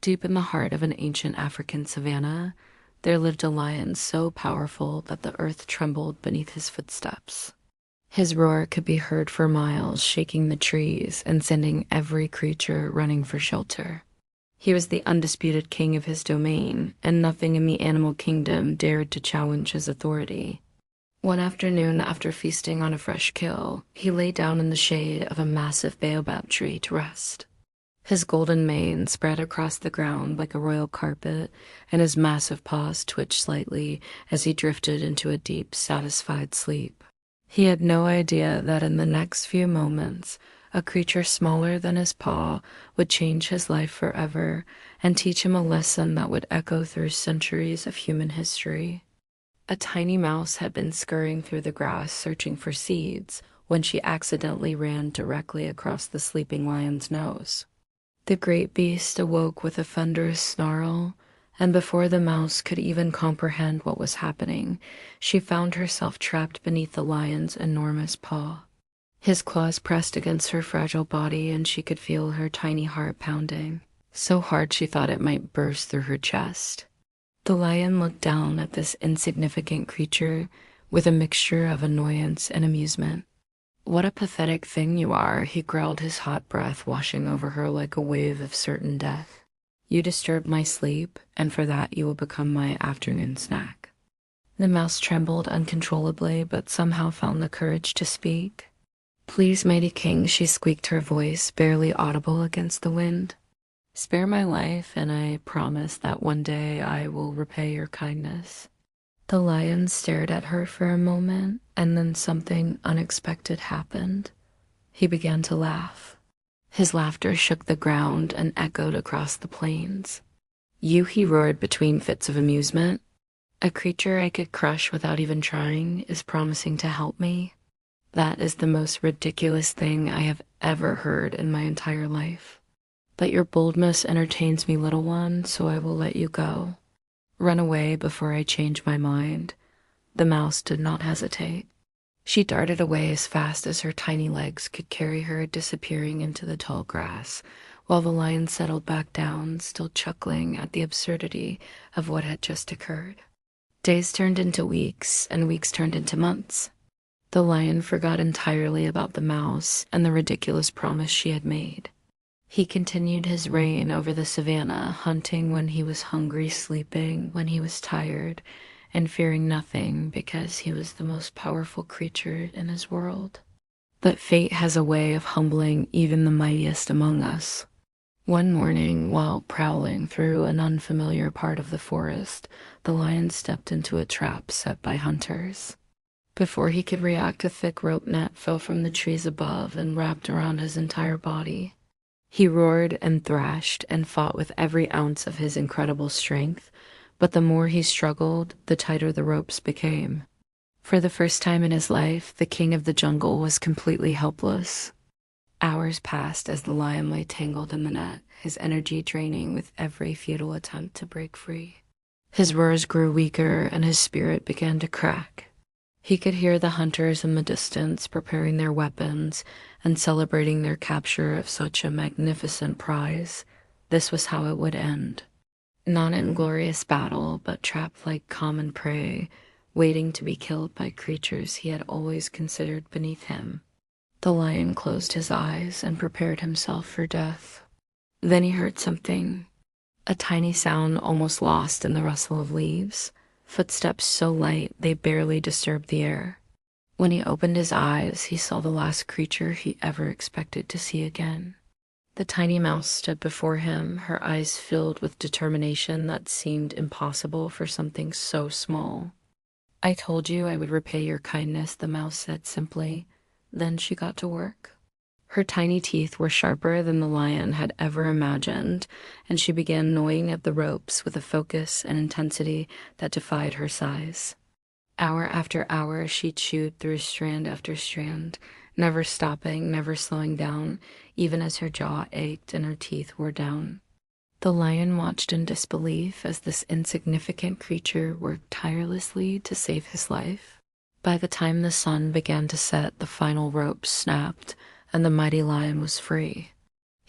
Deep in the heart of an ancient African savanna, there lived a lion so powerful that the earth trembled beneath his footsteps. His roar could be heard for miles, shaking the trees and sending every creature running for shelter. He was the undisputed king of his domain, and nothing in the animal kingdom dared to challenge his authority. One afternoon, after feasting on a fresh kill, he lay down in the shade of a massive baobab tree to rest. His golden mane spread across the ground like a royal carpet, and his massive paws twitched slightly as he drifted into a deep, satisfied sleep. He had no idea that in the next few moments, a creature smaller than his paw would change his life forever and teach him a lesson that would echo through centuries of human history. A tiny mouse had been scurrying through the grass searching for seeds when she accidentally ran directly across the sleeping lion's nose. The great beast awoke with a thunderous snarl, and before the mouse could even comprehend what was happening, she found herself trapped beneath the lion's enormous paw. His claws pressed against her fragile body, and she could feel her tiny heart pounding, so hard she thought it might burst through her chest. The lion looked down at this insignificant creature with a mixture of annoyance and amusement. "What a pathetic thing you are," he growled, his hot breath washing over her like a wave of certain death. "You disturbed my sleep, and for that you will become my afternoon snack." The mouse trembled uncontrollably, but somehow found the courage to speak. "Please, mighty king," she squeaked, her voice barely audible against the wind. "Spare my life, and I promise that one day I will repay your kindness." The lion stared at her for a moment, and then something unexpected happened. He began to laugh. His laughter shook the ground and echoed across the plains. "You," he roared between fits of amusement. "A creature I could crush without even trying is promising to help me? That is the most ridiculous thing I have ever heard in my entire life. But your boldness entertains me, little one, so I will let you go. Run away before I change my mind." The mouse did not hesitate. She darted away as fast as her tiny legs could carry her, disappearing into the tall grass, while the lion settled back down, still chuckling at the absurdity of what had just occurred. Days turned into weeks, and weeks turned into months. The lion forgot entirely about the mouse and the ridiculous promise she had made. He continued his reign over the savannah, hunting when he was hungry, sleeping when he was tired, and fearing nothing because he was the most powerful creature in his world. But fate has a way of humbling even the mightiest among us. One morning, while prowling through an unfamiliar part of the forest, the lion stepped into a trap set by hunters. Before he could react, a thick rope net fell from the trees above and wrapped around his entire body. He roared and thrashed and fought with every ounce of his incredible strength, but the more he struggled, the tighter the ropes became. For the first time in his life, the king of the jungle was completely helpless. Hours passed as the lion lay tangled in the net, his energy draining with every futile attempt to break free. His roars grew weaker, and his spirit began to crack. He could hear the hunters in the distance preparing their weapons and celebrating their capture of such a magnificent prize. This was how it would end. Not in glorious battle, but trapped like common prey, waiting to be killed by creatures he had always considered beneath him. The lion closed his eyes and prepared himself for death. Then he heard something, a tiny sound almost lost in the rustle of leaves. Footsteps so light they barely disturbed the air. When he opened his eyes, he saw the last creature he ever expected to see again. The tiny mouse stood before him, her eyes filled with determination that seemed impossible for something so small. "I told you I would repay your kindness," the mouse said simply. Then she got to work. Her tiny teeth were sharper than the lion had ever imagined, and she began gnawing at the ropes with a focus and intensity that defied her size. Hour after hour, she chewed through strand after strand, never stopping, never slowing down, even as her jaw ached and her teeth wore down. The lion watched in disbelief as this insignificant creature worked tirelessly to save his life. By the time the sun began to set, the final rope snapped, and the mighty lion was free.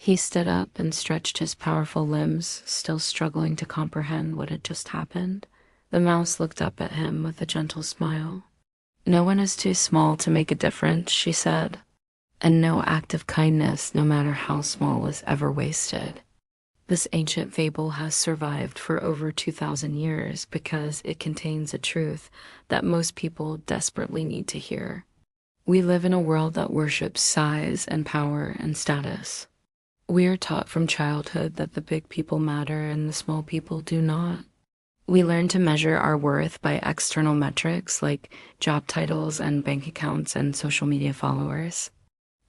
He stood up and stretched his powerful limbs, still struggling to comprehend what had just happened. The mouse looked up at him with a gentle smile. "No one is too small to make a difference," she said, "and no act of kindness, no matter how small, is ever wasted." This ancient fable has survived for over 2,000 years because it contains a truth that most people desperately need to hear. We live in a world that worships size and power and status. We are taught from childhood that the big people matter and the small people do not. We learn to measure our worth by external metrics like job titles and bank accounts and social media followers.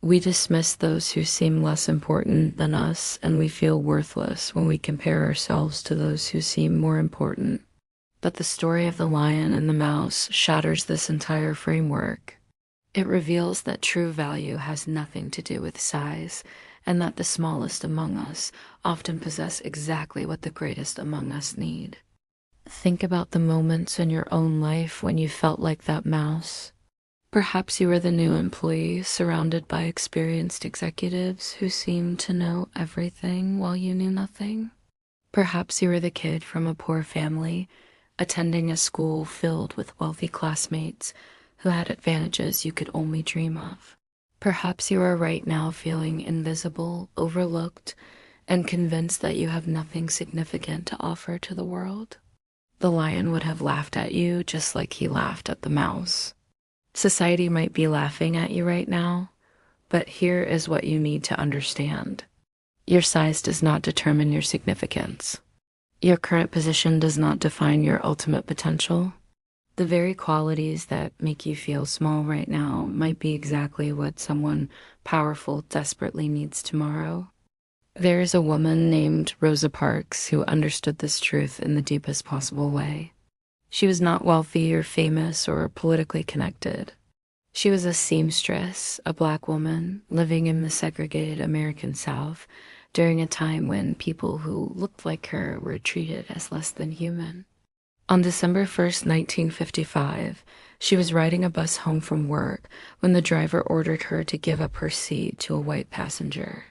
We dismiss those who seem less important than us, and we feel worthless when we compare ourselves to those who seem more important. But the story of the lion and the mouse shatters this entire framework. It reveals that true value has nothing to do with size, and that the smallest among us often possess exactly what the greatest among us need. Think about the moments in your own life when you felt like that mouse. Perhaps you were the new employee surrounded by experienced executives who seemed to know everything while you knew nothing. Perhaps you were the kid from a poor family, attending a school filled with wealthy classmates who had advantages you could only dream of. Perhaps you are right now feeling invisible, overlooked, and convinced that you have nothing significant to offer to the world. The lion would have laughed at you just like he laughed at the mouse. Society might be laughing at you right now, but here is what you need to understand. Your size does not determine your significance. Your current position does not define your ultimate potential. The very qualities that make you feel small right now might be exactly what someone powerful desperately needs tomorrow. There is a woman named Rosa Parks who understood this truth in the deepest possible way. She was not wealthy or famous or politically connected. She was a seamstress, a black woman living in the segregated American South during a time when people who looked like her were treated as less than human. On December 1st, 1955, she was riding a bus home from work when the driver ordered her to give up her seat to a white passenger.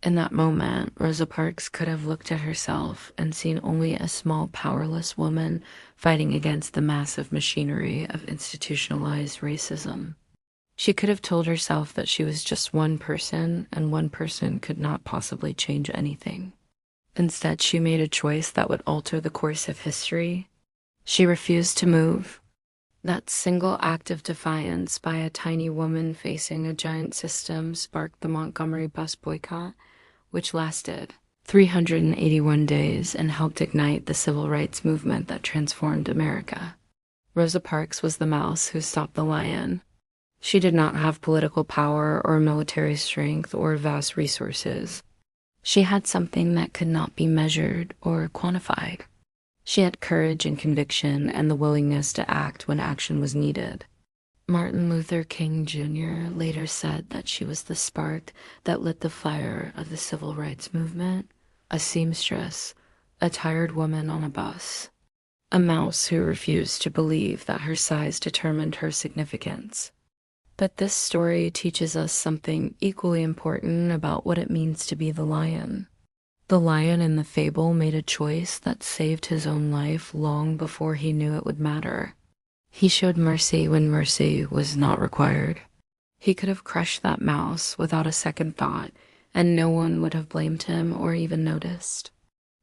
In that moment, Rosa Parks could have looked at herself and seen only a small, powerless woman fighting against the massive machinery of institutionalized racism. She could have told herself that she was just one person, and one person could not possibly change anything. Instead, she made a choice that would alter the course of history. She refused to move. That single act of defiance by a tiny woman facing a giant system sparked the Montgomery bus boycott, which lasted 381 days and helped ignite the civil rights movement that transformed America. Rosa Parks was the mouse who stopped the lion. She did not have political power or military strength or vast resources. She had something that could not be measured or quantified. She had courage and conviction and the willingness to act when action was needed. Martin Luther King Jr. later said that she was the spark that lit the fire of the civil rights movement, a seamstress, a tired woman on a bus, a mouse who refused to believe that her size determined her significance. But this story teaches us something equally important about what it means to be the lion. The lion in the fable made a choice that saved his own life long before he knew it would matter. He showed mercy when mercy was not required. He could have crushed that mouse without a second thought, and no one would have blamed him or even noticed.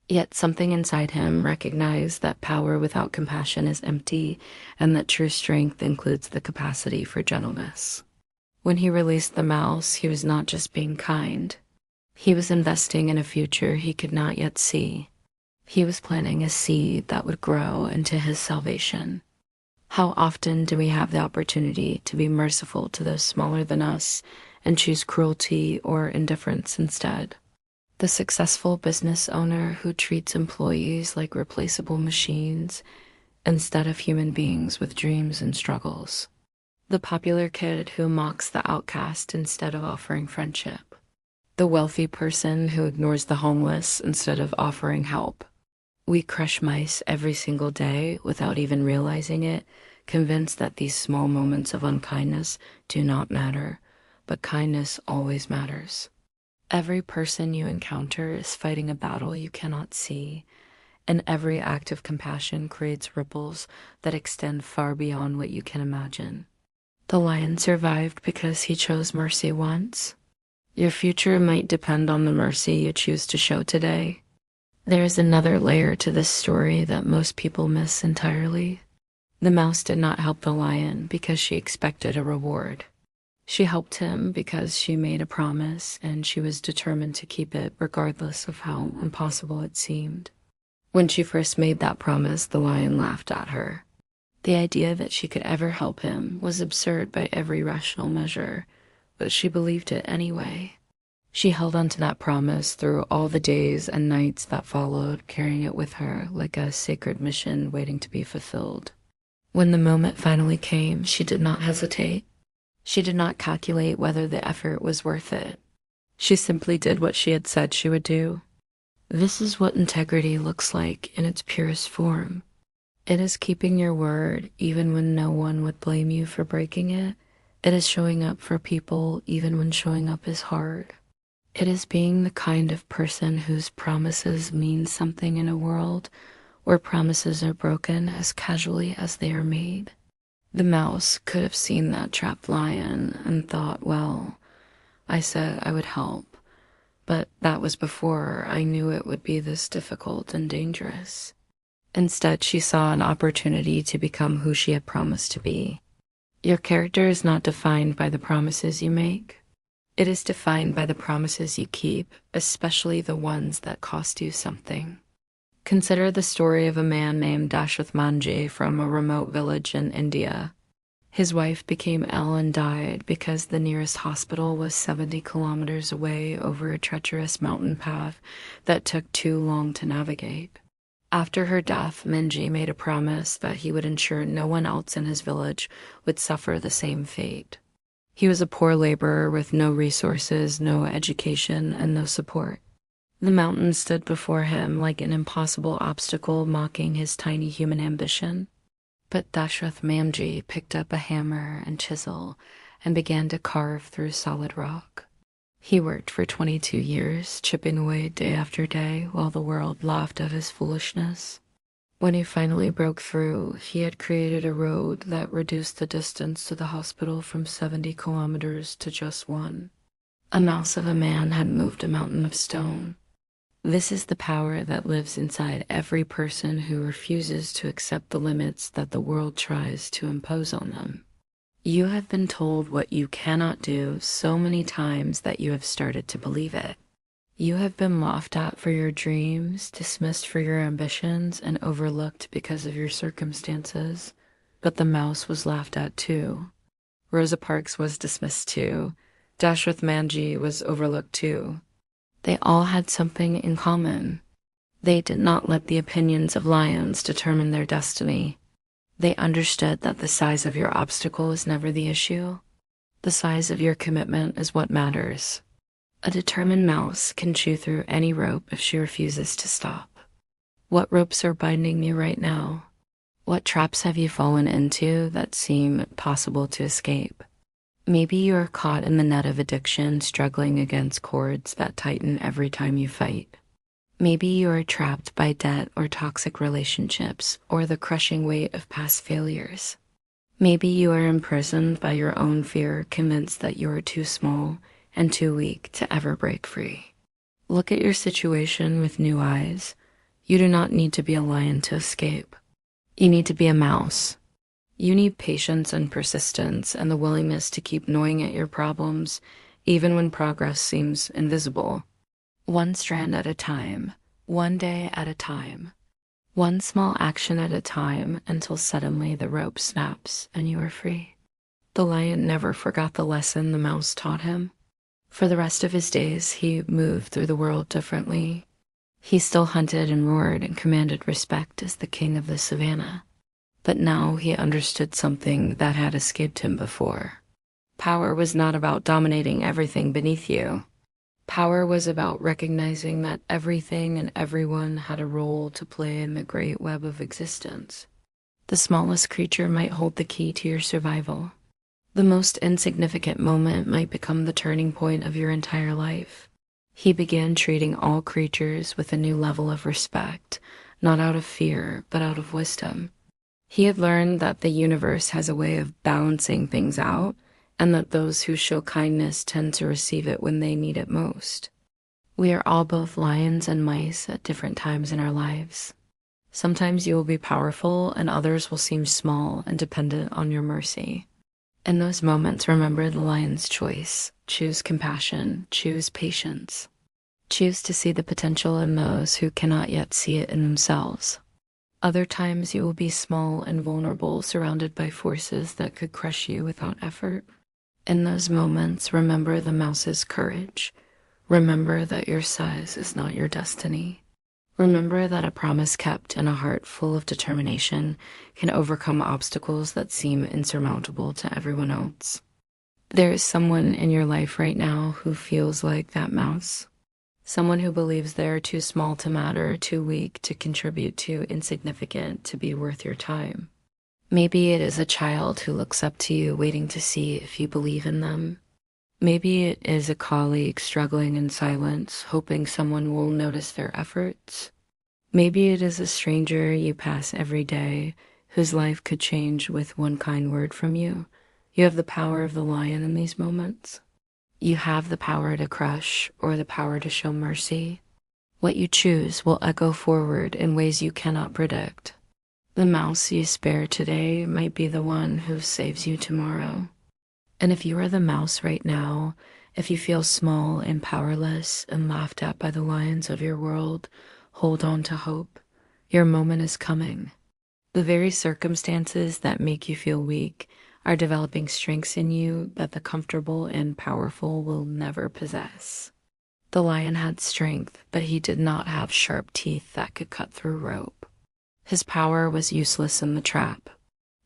Yet something inside him recognized that power without compassion is empty, and that true strength includes the capacity for gentleness. When he released the mouse, he was not just being kind. He was investing in a future he could not yet see. He was planting a seed that would grow into his salvation. How often do we have the opportunity to be merciful to those smaller than us and choose cruelty or indifference instead? The successful business owner who treats employees like replaceable machines instead of human beings with dreams and struggles. The popular kid who mocks the outcast instead of offering friendship. The wealthy person who ignores the homeless instead of offering help. We crush mice every single day without even realizing it, convinced that these small moments of unkindness do not matter, but kindness always matters. Every person you encounter is fighting a battle you cannot see, and every act of compassion creates ripples that extend far beyond what you can imagine. The lion survived because he chose mercy once. Your future might depend on the mercy you choose to show today. There is another layer to this story that most people miss entirely. The mouse did not help the lion because she expected a reward. She helped him because she made a promise and she was determined to keep it regardless of how impossible it seemed. When she first made that promise, the lion laughed at her. The idea that she could ever help him was absurd by every rational measure, but she believed it anyway. She held on to that promise through all the days and nights that followed, carrying it with her like a sacred mission waiting to be fulfilled. When the moment finally came, she did not hesitate. She did not calculate whether the effort was worth it. She simply did what she had said she would do. This is what integrity looks like in its purest form. It is keeping your word even when no one would blame you for breaking it. It is showing up for people even when showing up is hard. It is being the kind of person whose promises mean something in a world where promises are broken as casually as they are made. The mouse could have seen that trapped lion and thought, well, I said I would help, but that was before I knew it would be this difficult and dangerous. Instead, she saw an opportunity to become who she had promised to be. Your character is not defined by the promises you make. It is defined by the promises you keep, especially the ones that cost you something. Consider the story of a man named Dashrath Manji from a remote village in India. His wife became ill and died because the nearest hospital was 70 kilometers away over a treacherous mountain path that took too long to navigate. After her death, Minji made a promise that he would ensure no one else in his village would suffer the same fate. He was a poor laborer with no resources, no education, and no support. The mountain stood before him like an impossible obstacle mocking his tiny human ambition. But Dashrath Manji picked up a hammer and chisel and began to carve through solid rock. He worked for 22 years, chipping away day after day while the world laughed at his foolishness. When he finally broke through, he had created a road that reduced the distance to the hospital from 70 kilometers to just one. A mouse of a man had moved a mountain of stone. This is the power that lives inside every person who refuses to accept the limits that the world tries to impose on them. You have been told what you cannot do so many times that you have started to believe it. You have been laughed at for your dreams, dismissed for your ambitions, and overlooked because of your circumstances. But the mouse was laughed at too. Rosa Parks was dismissed too. Dashrath Manji was overlooked too. They all had something in common. They did not let the opinions of lions determine their destiny. They understood that the size of your obstacle is never the issue. The size of your commitment is what matters. A determined mouse can chew through any rope if she refuses to stop. What ropes are binding you right now? What traps have you fallen into that seem possible to escape? Maybe you are caught in the net of addiction, struggling against cords that tighten every time you fight. Maybe you are trapped by debt or toxic relationships or the crushing weight of past failures. Maybe you are imprisoned by your own fear, convinced that you are too small and too weak to ever break free. Look at your situation with new eyes. You do not need to be a lion to escape. You need to be a mouse. You need patience and persistence and the willingness to keep gnawing at your problems, even when progress seems invisible. One strand at a time, one day at a time, one small action at a time until suddenly the rope snaps and you are free. The lion never forgot the lesson the mouse taught him. For the rest of his days, he moved through the world differently. He still hunted and roared and commanded respect as the king of the savannah. But now he understood something that had escaped him before. Power was not about dominating everything beneath you. Power was about recognizing that everything and everyone had a role to play in the great web of existence. The smallest creature might hold the key to your survival. The most insignificant moment might become the turning point of your entire life. He began treating all creatures with a new level of respect, not out of fear, but out of wisdom. He had learned that the universe has a way of balancing things out, and that those who show kindness tend to receive it when they need it most. We are all both lions and mice at different times in our lives. Sometimes you will be powerful, and others will seem small and dependent on your mercy. In those moments, remember the lion's choice. Choose compassion, choose patience. Choose to see the potential in those who cannot yet see it in themselves. Other times you will be small and vulnerable, surrounded by forces that could crush you without effort. In those moments, remember the mouse's courage. Remember that your size is not your destiny. Remember that a promise kept and a heart full of determination can overcome obstacles that seem insurmountable to everyone else. There is someone in your life right now who feels like that mouse. Someone who believes they're too small to matter, too weak to contribute, too insignificant to be worth your time. Maybe it is a child who looks up to you, waiting to see if you believe in them. Maybe it is a colleague struggling in silence, hoping someone will notice their efforts. Maybe it is a stranger you pass every day, whose life could change with one kind word from you. You have the power of the lion in these moments. You have the power to crush or the power to show mercy. What you choose will echo forward in ways you cannot predict. The mouse you spare today might be the one who saves you tomorrow. And if you are the mouse right now, if you feel small and powerless and laughed at by the lions of your world, hold on to hope. Your moment is coming. The very circumstances that make you feel weak are developing strengths in you that the comfortable and powerful will never possess. The lion had strength, but he did not have sharp teeth that could cut through rope. His power was useless in the trap.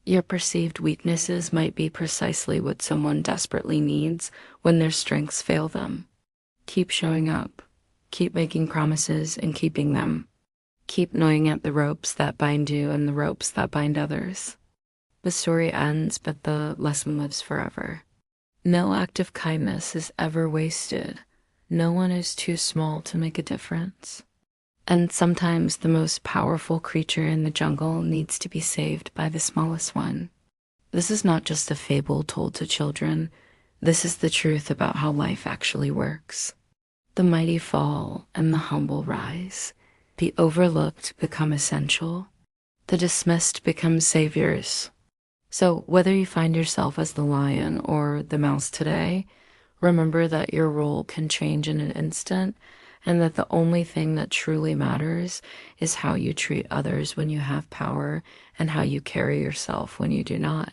Your perceived weaknesses might be precisely what someone desperately needs when their strengths fail them. Keep showing up. Keep making promises and keeping them. Keep gnawing at the ropes that bind you and the ropes that bind others. The story ends, but the lesson lives forever. No act of kindness is ever wasted. No one is too small to make a difference. And sometimes the most powerful creature in the jungle needs to be saved by the smallest one. This is not just a fable told to children. This is the truth about how life actually works. The mighty fall and the humble rise. The overlooked become essential. The dismissed become saviors. So whether you find yourself as the lion or the mouse today, remember that your role can change in an instant, and that the only thing that truly matters is how you treat others when you have power and how you carry yourself when you do not.